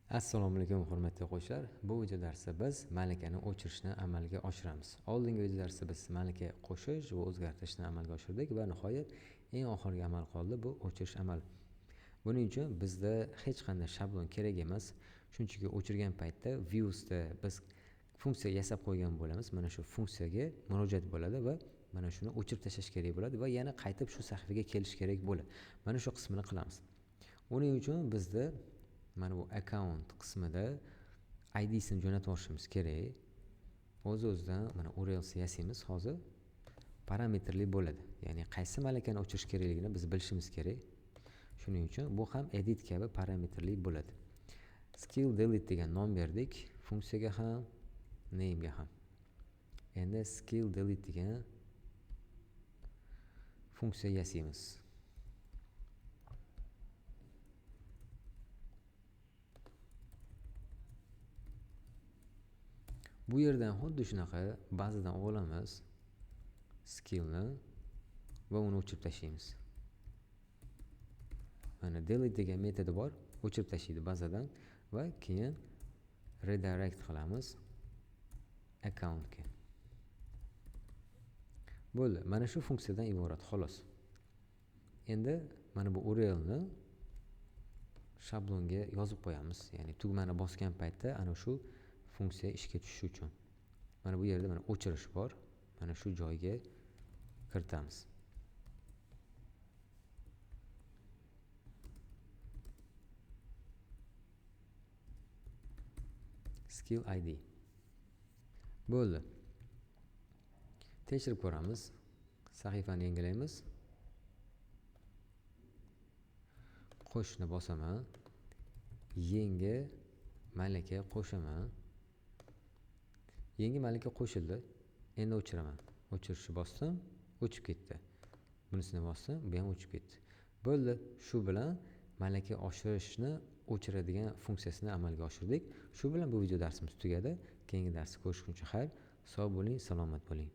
Assalomu alaykum hurmatli o'quvchilar. Bu video darsda biz malakani o'chirishni amalga oshiramiz. Oldingi video darsda biz malaka qo'shish va o'zgartirishni amalga oshirdik va nihoyat eng oxirgi amal qoldi, bu o'chirish amali. Buning uchun bizda hech qanday shablon kerak emas. Shunchaki o'chirgan paytda viewsda biz funksiya yasab qo'ygan bo'lamiz. Mana shu funksiyaga murojaat bo'ladi va mana shuni o'chirib tashlash kerak bo'ladi va yana qaytib shu sahifaga kelish kerak bo'ladi. Mana shu qismini qilamiz. Uning uchun bizda mana bu account qismida IDsini jo'natib olishimiz kerak. O'z-o'zidan mana URL yasaymiz. Hozir parametrli bo'ladi. Ya'ni qaysi malakani o'chirish kerakligini biz bilishimiz kerak. Shuning uchun bu ham edit kabi parametrli bo'ladi. Skill delete degan nom berdik funksiyaga ham, name ga ham. Endi skill delete degan funksiya yasaymiz. Bu yerdan xuddi shunaqa bazadan olamiz skillni va uni o'chirib tashlaymiz. Mana delete degan metodi bor, o'chirib tashlaydi bazadan va keyin redirect qilamiz accountga. Bo'ldi, mana shu funksiyadan iborat xolos. Endi mana bu URLni shablonga yozib qo'yamiz. Ya'ni tugmani bosgan paytda ana shu funksiya ishga tushishi uchun. Mana bu yerda mana o'chirish bor. Mana shu joyga kiritamiz. Skill ID. Bo'ldi. Tekshirib ko'ramiz. Sahifani yangilaymiz. Qo'shni bosaman. Yangi malaka qo'shaman. Yangi malaka qo'shildi. Endi o'chiraman. O'chirishni bosdim, o'chib ketdi. Bunisini bosdim, bu ham o'chib ketdi. Bo'ldi. Shu bilan malaka oshirishni o'chiradigan funksiyasini amalga oshirdik. Shu bilan bu video darsimiz tugadi. Keyingi darsda ko'rishguncha xayr, sog' bo'ling, salomat bo'ling.